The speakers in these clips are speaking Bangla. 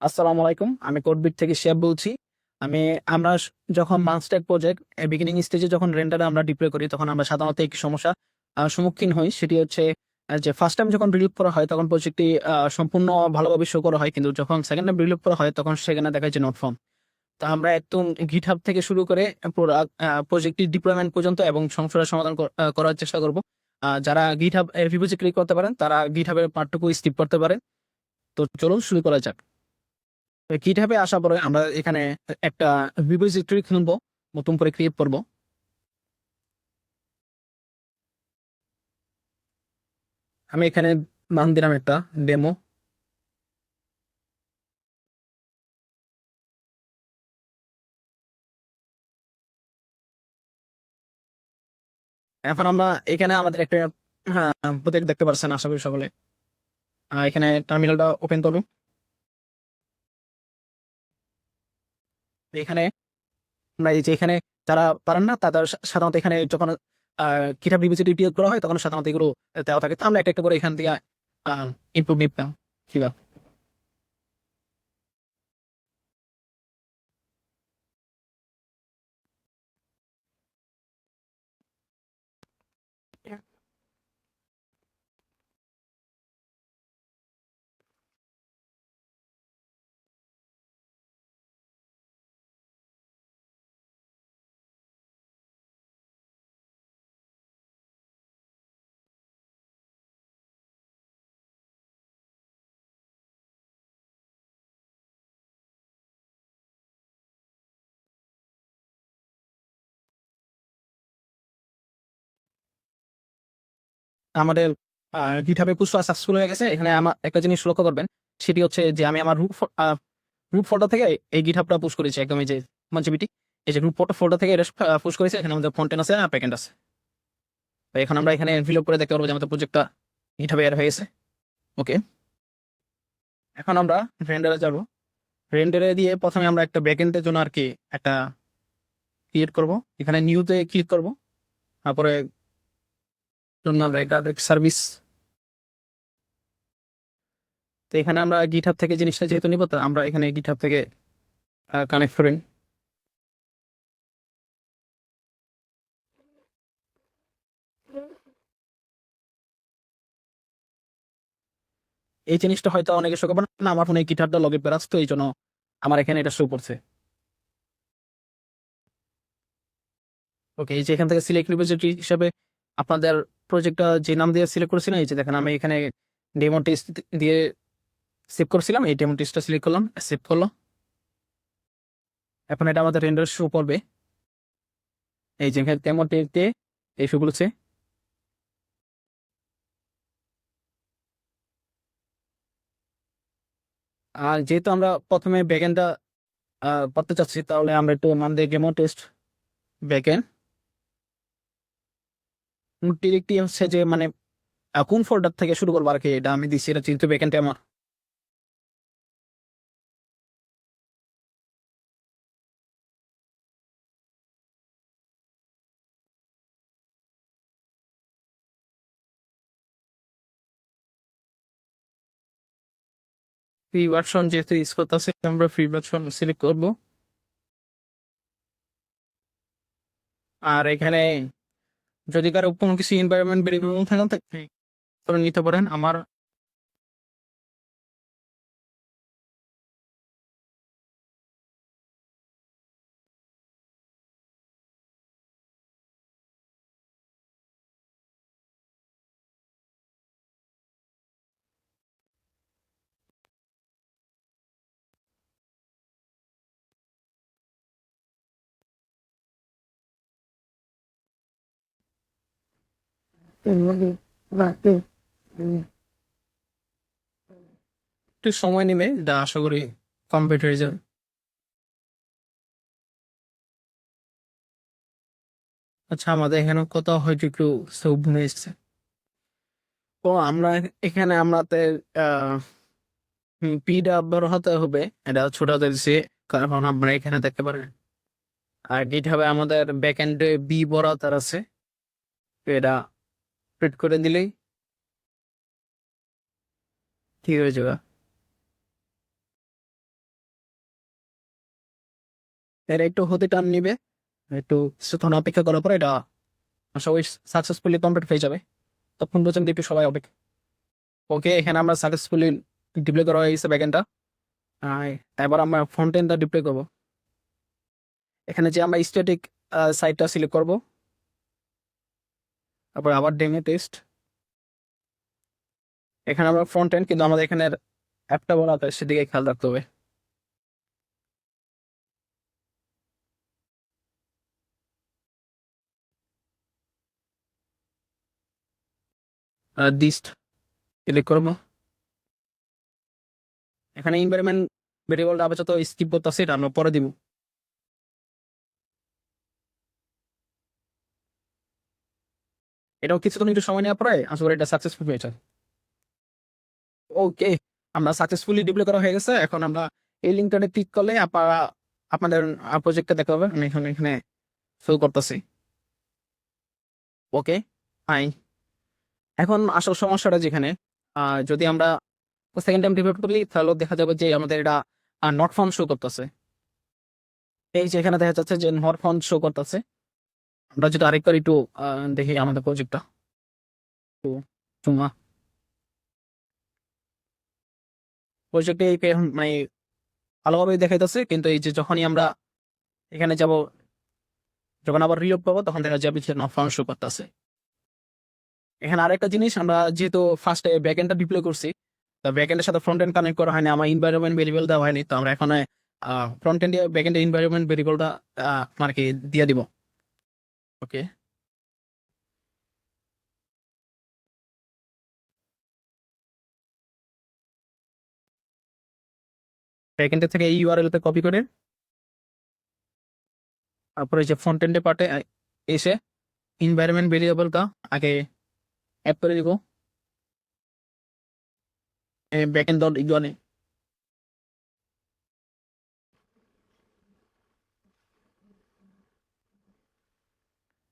আসসালামু আলাইকুম। আমি কোডবিট থেকে শিহাব বলছি। আমি আমরা যখন মানস্ট্যাক প্রজেক্ট বিগিনিং স্টেজে যখন রেন্ডারে আমরা ডিপ্লয় করি, তখন আমরা সাধারণত একটি সমস্যা সম্মুখীন হই। সেটি হচ্ছে যে ফার্স্ট টাইম যখন বিল্ড করা হয় তখন প্রজেক্টটি সম্পূর্ণ ভালোভাবে শো করা হয়। কিন্তু যখন সেকেন্ড টাইম বিল্ড করা হয় তখন সেখানে দেখা যায় নট ফাউন্ড। তো আমরা একদম GitHub থেকে শুরু করে পুরা প্রজেক্টটি ডিপ্লয়মেন্ট পর্যন্ত এবং সমস্যার সমাধান করার চেষ্টা করব। যারা GitHub রিপোজিটরি ক্লিক করতে পারেন তারা GitHub এর পার্টটুকু স্কিপ করতে পারেন। তো চলুন শুরু করা যাক। GitHub এ আসার পরে আমরা এখানে একটা রিপোজিটরি খুলবো, নতুন করে ক্রিয়েট করব। আমি এখানে নাম দিলাম একটা ডেমো। এখন আমরা এখানে আমাদের একটা প্রজেক্ট দেখতে পাচ্ছেন আশা করি সকলে। এখানে টার্মিনালটা ওপেন করব। এখানে আমরা এই যে এখানে যারা পারেন না তাদের সাধারণত এখানে যখন GitHub রিপোজিটরি ক্রিয়েট করা হয় তখন সাধারণত এগুলো দেওয়া থাকে। তো আমরা একটা একটা করে এখান থেকে ইনপুট নিতাম। ঠিক আছে। আমাদের GitHub-এ পুশ করা সাকসেসফুল হয়ে গেছে। এখানে আমার একটা জিনিস লক্ষ্য করবেন, সেটি হচ্ছে যে আমি আমার রুট ফোল্ডার থেকে এই GitHub-টা পুশ করেছি। একদম এই যে মঞ্চবিটি, এই যে রুট ফোল্ডার থেকে এটা পুশ করেছি। এখানে আমাদের ফ্রন্ট-এন্ড আছে আর ব্যাক-এন্ড আছে। তো এখন আমরা এখানে এনভেলপ করে দেখতে পারবো যে আমাদের প্রজেক্টটা GitHub-এ এড হয়ে গেছে। ওকে, এখন আমরা রেন্ডারে যাব। রেন্ডারে দিয়ে প্রথমে আমরা একটা ব্যাক-এন্ডের জন্য আর কি একটা ক্রিয়েট করব। এখানে নিউতে ক্লিক করব। তারপরে জন্য আমরা এটা সার্ভিস। তো এখানে আমরা GitHub থেকে জিনিসটা যেহেতু নিব, তো আমরা এখানে GitHub থেকে কানেক্ট করেন। এই জিনিসটা হয়তো অনেকে শো করবে না, আমার ফোনে গিটারটা লগে পেরাস, তো এই জন্য আমার এখানে এটা শো করছে। ওকে, এই যে এখান থেকে সিলেক্ট রিপোজিটরি হিসাবে আপনাদের প্রজেক্টটা যে নাম দিয়ে সিলেক্ট করেছিলাম, এই যে দেখেন আমি এখানে ডেমো টেস্ট দিয়ে সেভ করেছিলাম। এই ডেমো টেস্টটা সিলেক্ট করলাম, সেভ করলাম। এখন এটা আমাদের রেন্ডার শো করবে। এই যে এখানে ডেমো টেস্ট দিয়ে এই শো বলেছে। আর যেহেতু আমরা প্রথমে ব্যাকএন্ডটা করতে চাচ্ছি, তাহলে আমরা একটু নাম দিয়ে ডেমো টেস্ট ব্যাকএন্ড। ডিরেক্টলি হচ্ছে যে মানে কোন ফোল্ডার থেকে শুরু করবো আর কি, এটা আমি দিচ্ছি। এটা যেহেতু ব্যাকএন্ডে আমার ফ্রি ভার্সন যেহেতু ইউজ করতেছে, আমরা ফ্রি ভার্সন সিলেক্ট করব। আর এখানে যদি কারো কোনো কিছু এনভায়রনমেন্ট ভেরিয়েবল থাকে করে নিতে পারেন। আমার একটু সময় নেবে, এটা আশা করি কমপ্লিট হয়ে যাবে। আচ্ছা, আমাদের এখানে কোথাও হয়তো একটু সব এসছে। তো আমরা এখানে আমাদের পিটা বড় হতে হবে, এটা ছোট হতে দিচ্ছি, কারণ আমরা এখানে দেখতে পারেন। আর গিটহাবে আমাদের ব্যাক এন্ডে বি বড় তার আছে। তো এটা প্রিন্ট করে দিলেই ঠিক হয়ে যাবে। এর একটু হতে টাইম নিবে, একটু কিছুক্ষণ অপেক্ষা করার পর এটা সবাই সাকসেসফুলি কমপ্লিট হয়ে যাবে। তখন পর্যন্ত একটু সবাই অপেক্ষা। ওকে, এখানে আমরা সাকসেসফুলি ডিপ্লয় করা হয়ে গেছে ব্যাকএন্ডটা। এবার আমরা ফ্রন্ট এন্ডটা ডিপ্লয় করবো। এখানে যে আমরা স্ট্যাটিক সাইটটা সিলেক্ট করব, তারপর আবার ডেমো টেস্ট। এখানে আমরা ফ্রন্ট এন্ড, কিন্তু আমাদের এখানে অ্যাপটা বলা আছে সেদিকে খেয়াল রাখতে হবে। দিস্ট ক্লিক করবো। এখানে এনভায়রনমেন্ট ভেরিয়েবলটা আপাতত স্কিপ করতেছি, এটা আমরা পরে দিব। এটাও কিছুক্ষণ একটু সময় নেওয়ার পরে আশা করি এটা সাকসেসফুল হয়েছে। ওকে, আমরা সাকসেসফুলি ডিপ্লয় করা হয়ে গেছে। এখন আমরা এই লিঙ্কটাতে ক্লিক করলে আপনারা আপনাদের প্রজেক্টটা দেখা হবে। আমি এখন এখানে শুরু করতেছি। ওকে, ফাইন। এখন আসল সমস্যাটা যেখানে যদি আমরা সেকেন্ড টাইম ডিপ্লয় করি তাহলে দেখা যাবে যে আমাদের এটা নট ফাউন্ড শো করতেছে। এই যে এখানে দেখা যাচ্ছে যে নট ফাউন্ড শো করতেছে। আমরা যদি আরেকবার একটু দেখি আমাদের প্রজেক্টটা, প্রজেক্টে মানে ভালোভাবে দেখাইতেছে, কিন্তু এই যে যখনই আমরা এখানে যাব, যখন আবার রিলোড পাবো তখন দেখা যাবে যে নট ফাউন্ড শো করতেছে। এখানে আরেকটা জিনিস, আমরা যেহেতু ফার্স্টে ব্যাকএন্ডটা ডিপ্লয় করছি, তো ব্যাকএন্ডের সাথে ফ্রন্ট এন্ড কানেক্ট করা হয়নি, আমার এনভায়রনমেন্ট ভেরিয়েবল দেওয়া হয়নি। তো আমরা এখানে ফ্রন্ট এন্ড ব্যাকএন্ডের এনভায়রনমেন্ট ভেরিয়েবলটা আর কি দিয়ে দিব। ওকে, ব্যাকএন্ডের থেকে এই ইউআরএল তে কপি করে তারপরে যে ফ্রন্ট এন্ডের পার্টে এসে এনভায়রনমেন্ট ভেরিয়েবলটা আগে অ্যাড করে দিব ব্যাকএন্ড ডট ইউআরএল।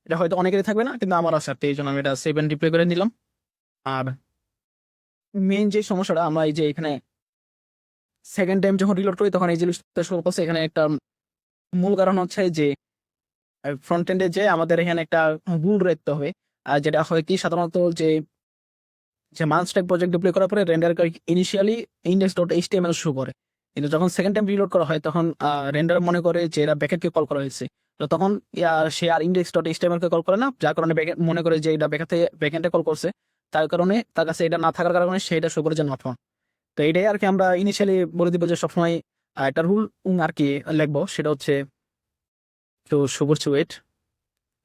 এটা হয়তো অনেকেরই থাকবে না, কিন্তু আমার আছে, এই জন্য আমি এটা সেভ এন্ড ডিপ্লয় করে নিলাম। আর মেইন যে সমস্যাটা, আমরা এই যে এখানে সেকেন্ড টাইম যখন রিলোড করি তখন এই জিনিসটা শুরু করছে। এখানে একটা মূল কারণ হচ্ছে যে ফ্রন্ট এন্ডে যে আমাদের এখানে একটা রুল রাখতে হবে, আর যেটা হয় কি সাধারণত যে যে মানস্ট্যাক প্রজেক্ট ডিপ্লয় করার পরে render initially index dot HTML show করে, কিন্তু যখন সেকেন্ড টাইম রিলোড করা হয় তখন রেন্ডার মনে করে যে এটা ব্যাকেটকে কল করা হয়েছে। তো তখন সে আর ইন্ডেক্স ডট এইচটিএমএল কে কল করে না, যার কারণে মনে করে যে এটা ব্যাকেন্ডে কল করছে। তার কারণে তার কাছে এটা না থাকার কারণে সেটা শো করে যে নট ফাউন্ড। তো এটাই আর কি আমরা ইনিশিয়ালি বলে দিব যে সবসময় একটা রুল আর কি লিখবো, সেটা হচ্ছে তো সবুজ ওয়েট।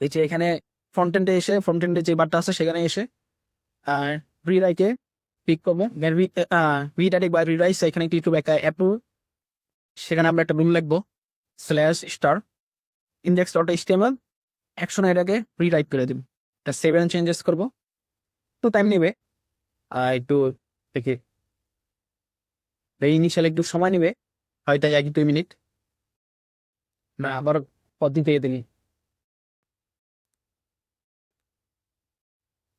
এই যে এখানে ফ্রন্ট এন্ডে এসে ফ্রন্ট এন্ডে যে বারটা আছে সেখানে এসে আর রিরাইটে ক্লিক করবো। রিডাইরেক্ট বা রিরাইট, এখানে ক্লিক করবো একটা অ্যাপ্রুভ। সেখানে আমরা একটা রুল লিখবো /* ইন্ডেক্স ডট এইচটিএমএল অ্যাকশন, এটাকে রিরাইট করে দিব। এটা সেভ এন্ড চেঞ্জেস করবো, তো টাইম নেবে একটু দেখি, ইনিশিয়াল একটু সময় নেবে, হয়তো 1-2 মিনিট। না আবার পদ্ধতি থেকে দেখি।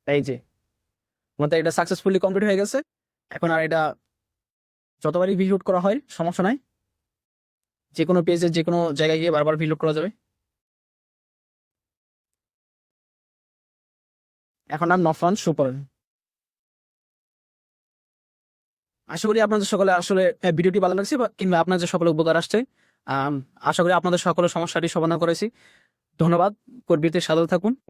এই যে আমাদের এটা সাকসেসফুলি কমপ্লিট হয়ে গেছে। এখন আর এটা যতবারই ভিজিট করা হয় সমস্যা নাই, যে কোনো পেজে যে কোনো জায়গায় গিয়ে বারবার ভিজিট করা যাবে। এখন আর নট ফাউন্ড শো করে। আশা করি আপনাদের সকলে আসলে ভিডিওটি ভালো লাগছে, বা কিংবা আপনাদের সকলে উপকার আসছে। আশা করি আপনাদের সকলের সমস্যাটি সমাধান করেছি। ধন্যবাদ, কোড বিতে সাথে থাকুন।